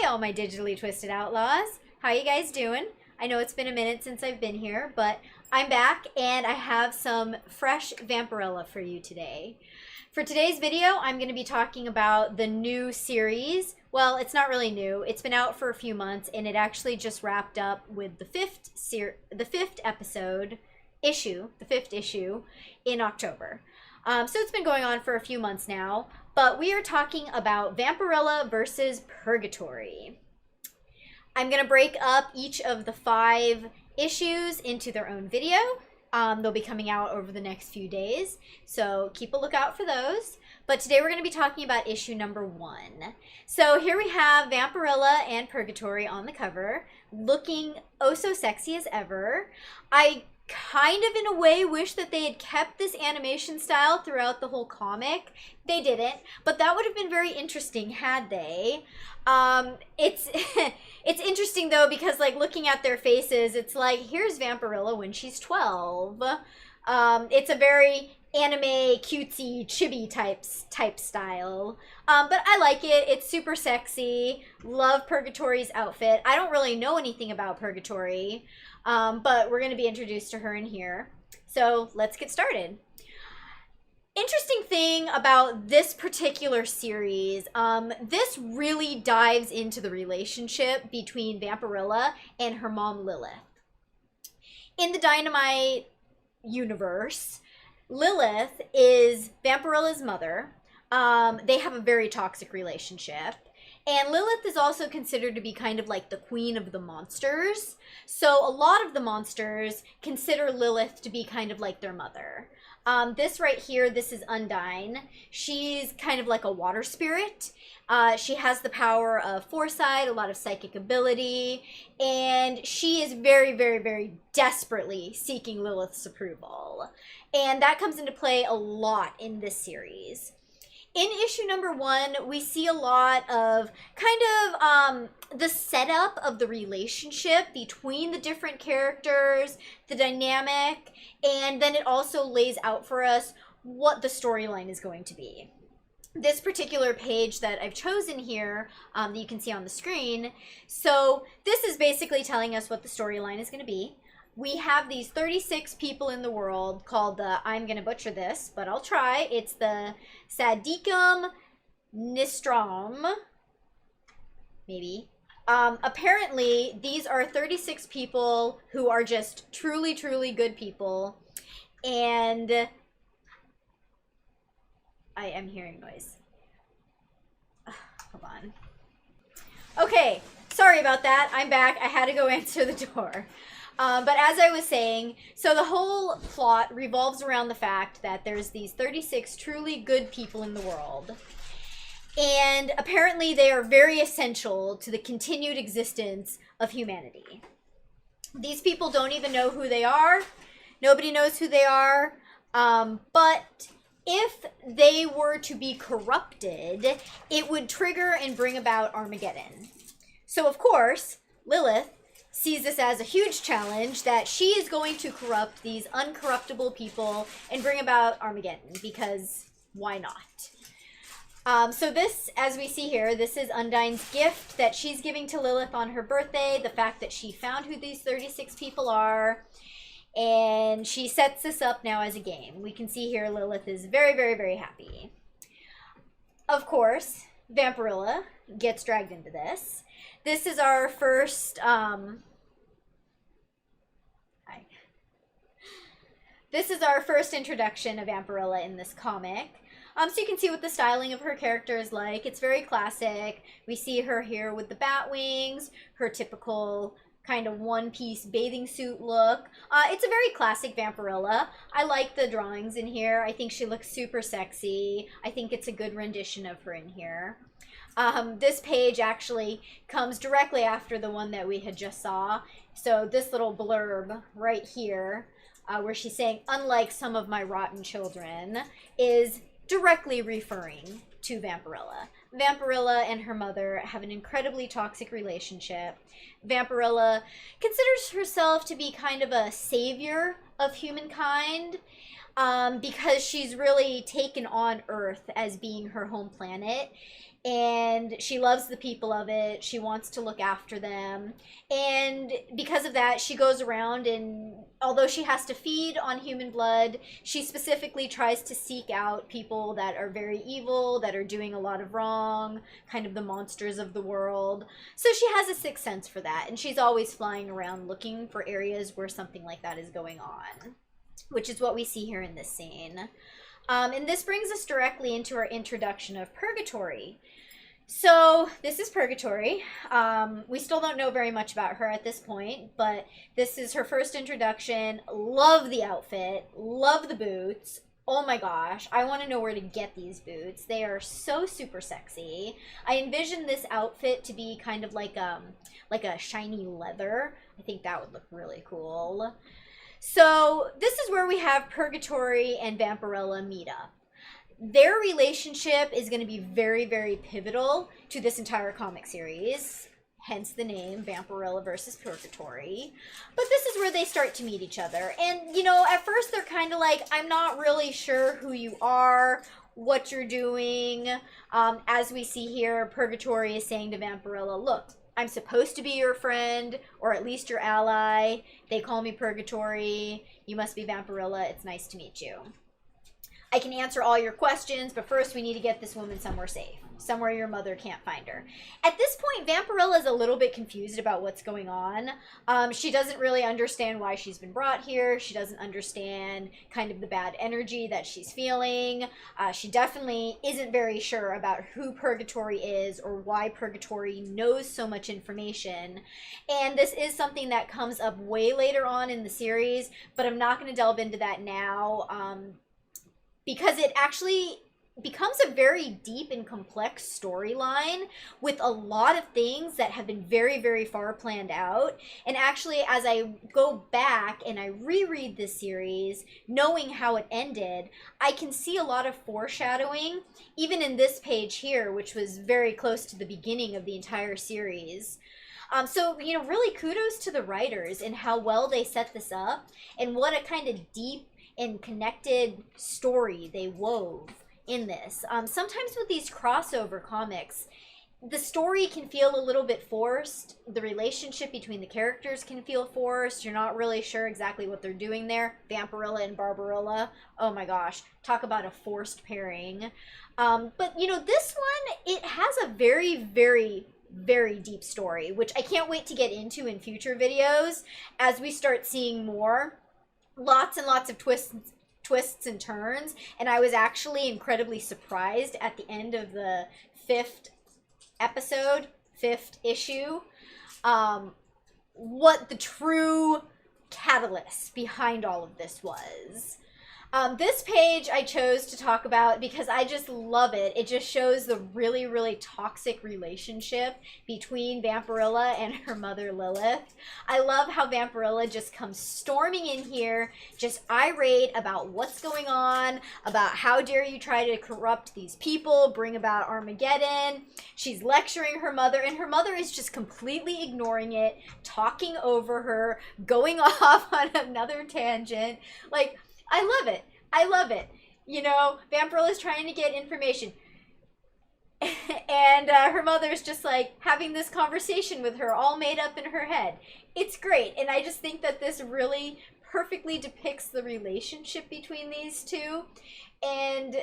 Hey all my digitally twisted outlaws. How you guys doing? I know it's been a minute since I've been here, but I'm back and I have some fresh Vampirella for you today. For today's video, I'm going to be talking about the new series. Well, it's not really new. It's been out for a few months and it actually just wrapped up with the fifth issue in October. So it's been going on for a few months now, but we are talking about Vampirella versus Purgatori. I'm going to break up each of the 5 issues into their own video. They'll be coming out over the next few days, so keep a lookout for those. But today we're going to be talking about issue number 1. So here we have Vampirella and Purgatori on the cover, looking oh so sexy as ever. I kind of in a way wish that they had kept this animation style throughout the whole comic. They didn't, but that would have been very interesting had they. It's it's interesting though, because like looking at their faces, it's like here's Vampirella when she's 12. It's a very anime cutesy chibi type style, but I like it. It's super sexy. Love Purgatori's outfit. I don't really know anything about Purgatori, but we're going to be introduced to her in here, so let's get started. Interesting thing about this particular series, this really dives into the relationship between Vampirella and her mom Lilith. In the Dynamite universe, Lilith is Vampirella's mother. They have a very toxic relationship. And Lilith is also considered to be kind of like the queen of the monsters. So a lot of the monsters consider Lilith to be kind of like their mother. This right here, this is Undine. She's kind of like a water spirit. She has the power of foresight, a lot of psychic ability, and she is very, very, very desperately seeking Lilith's approval. And that comes into play a lot in this series. In issue number 1, we see a lot of kind of the setup of the relationship between the different characters, the dynamic, and then it also lays out for us what the storyline is going to be. This particular page that I've chosen here, that you can see on the screen, so this is basically telling us what the storyline is going to be. We have these 36 people in the world called the, I'm going to butcher this, but I'll try. It's the Sadicum Nistrum, maybe. Apparently, these are 36 people who are just truly, truly good people. And I am hearing noise. Hold on. Okay, sorry about that. I'm back. I had to go answer the door. But as I was saying, so the whole plot revolves around the fact that there's these 36 truly good people in the world. And apparently they are very essential to the continued existence of humanity. These people don't even know who they are. Nobody knows who they are. But if they were to be corrupted, it would trigger and bring about Armageddon. So of course, Lilith sees this as a huge challenge that she is going to corrupt these uncorruptible people and bring about Armageddon, because why not? So this, as we see here, this is Undine's gift that she's giving to Lilith on her birthday, the fact that she found who these 36 people are, and she sets this up now as a game. We can see here Lilith is very, very, very happy. Of course, Vampirella gets dragged into this. This is our first, This is our first introduction of Vampirella in this comic. So you can see what the styling of her character is like. It's very classic. We see her here with the bat wings, her typical kind of one-piece bathing suit look. It's a very classic Vampirella. I like the drawings in here. I think she looks super sexy. I think it's a good rendition of her in here. This page actually comes directly after the one that we had just saw. So this little blurb right here, where she's saying, unlike some of my rotten children, is directly referring to Vampirella. Vampirella and her mother have an incredibly toxic relationship. Vampirella considers herself to be kind of a savior of humankind, because she's really taken on Earth as being her home planet. and she loves the people of it. She wants to look after them. And because of that, she goes around, and although she has to feed on human blood, she specifically tries to seek out people that are very evil, that are doing a lot of wrong, kind of the monsters of the world. So she has a sixth sense for that, and she's always flying around looking for areas where something like that is going on, which is what we see here in this scene. And this brings us directly into our introduction of Purgatori. So this is Purgatori. We still don't know very much about her at this point, but this is her first introduction. Love the outfit, love the boots. Oh my gosh, I want to know where to get these boots. They are so super sexy. I envision this outfit to be kind of like a shiny leather. I think that would look really cool. So this is where we have Purgatori and Vampirella meet up. Their relationship is going to be very, very pivotal to this entire comic series, hence the name Vampirella versus Purgatori. But this is where they start to meet each other. And, you know, at first they're kind of like, I'm not really sure who you are, what you're doing. As we see here, Purgatori is saying to Vampirella, look, I'm supposed to be your friend, or at least your ally. They call me Purgatori. You must be Vampirella. It's nice to meet you. I can answer all your questions, but first we need to get this woman somewhere safe, somewhere your mother can't find her. At this point, Vampirella is a little bit confused about what's going on. She doesn't really understand why she's been brought here. She doesn't understand kind of the bad energy that she's feeling. She definitely isn't very sure about who Purgatori is or why Purgatori knows so much information. And this is something that comes up way later on in the series, but I'm not going to delve into that now. Because it actually becomes a very deep and complex storyline with a lot of things that have been very, very far planned out. And actually, as I go back and I reread this series, knowing how it ended, I can see a lot of foreshadowing, even in this page here, which was very close to the beginning of the entire series. So, you know, really kudos to the writers and how well they set this up, and what a kind of deep and connected story they wove in this. Sometimes with these crossover comics, the story can feel a little bit forced. The relationship between the characters can feel forced. You're not really sure exactly what they're doing there. Vampirella and Barbarella, oh my gosh, talk about a forced pairing. But, you know, this one, it has a very, very, very deep story, which I can't wait to get into in future videos as we start seeing more. Lots and lots of twists and turns, and I was actually incredibly surprised at the end of the fifth issue, what the true catalyst behind all of this was. This page I chose to talk about because I just love it. It just shows the really, really toxic relationship between Vampirella and her mother Lilith. I love how Vampirella just comes storming in here, just irate about what's going on, about how dare you try to corrupt these people, bring about Armageddon. She's lecturing her mother, and her mother is just completely ignoring it, talking over her, going off on another tangent. Like, I love it. I love it. You know, Vampirella's trying to get information. And her mother's just like having this conversation with her all made up in her head. It's great. And I just think that this really perfectly depicts the relationship between these two. And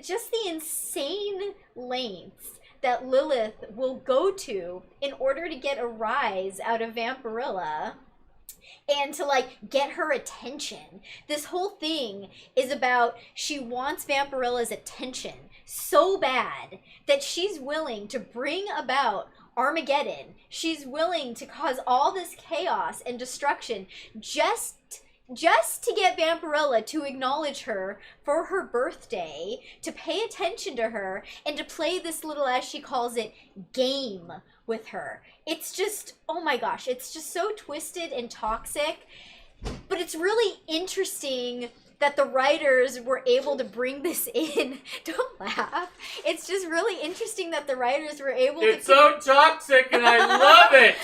just the insane lengths that Lilith will go to in order to get a rise out of Vampirella. And to, like, get her attention. This whole thing is about she wants Vampirella's attention so bad that she's willing to bring about Armageddon. She's willing to cause all this chaos and destruction just to get Vampirella to acknowledge her for her birthday, to pay attention to her, and to play this little, as she calls it, game with her. It's just, oh my gosh, it's just so twisted and toxic, but it's really interesting that the writers were able to bring this in. Don't laugh. It's just really interesting that the writers were able to... It's so toxic and I love it!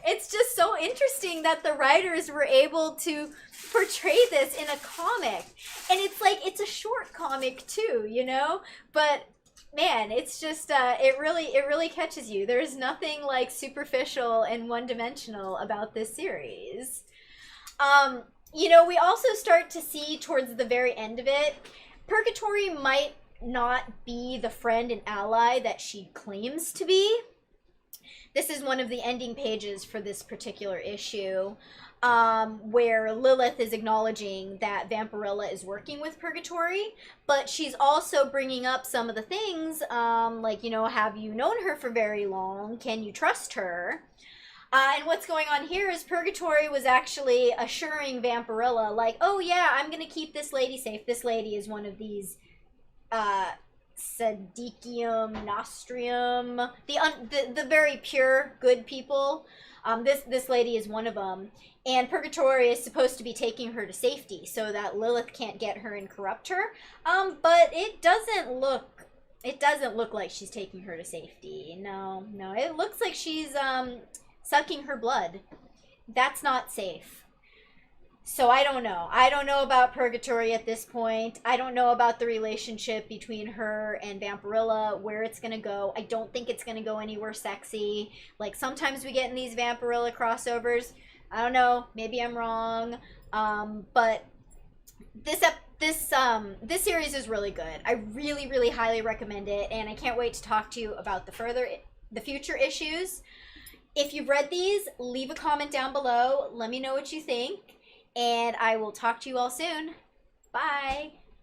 It's just so interesting that the writers were able to portray this in a comic. And it's like, it's a short comic too, you know? But man, it's just it really catches you. There's nothing like superficial and one-dimensional about this series. You know, we also start to see towards the very end of it, Purgatory might not be the friend and ally that she claims to be. This is one of the ending pages for this particular issue, where Lilith is acknowledging that Vampirella is working with Purgatory, but she's also bringing up some of the things, like, you know, have you known her for very long? Can you trust her? And what's going on here is Purgatory was actually assuring Vampirella, like, oh yeah, I'm gonna keep this lady safe. This lady is one of these, Sadicium Nostrium, the very pure good people. This lady is one of them, and Purgatory is supposed to be taking her to safety so that Lilith can't get her and corrupt her. But it doesn't look like she's taking her to safety. No, it looks like she's sucking her blood. That's not safe. So I don't know. I don't know about Purgatory at this point. I don't know about the relationship between her and Vampirella, where it's going to go. I don't think it's going to go anywhere sexy. Like, sometimes we get in these Vampirella crossovers. I don't know. Maybe I'm wrong. But this series is really good. I really highly recommend it, and I can't wait to talk to you about the future issues. If you've read these, leave a comment down below. Let me know what you think. And I will talk to you all soon. Bye.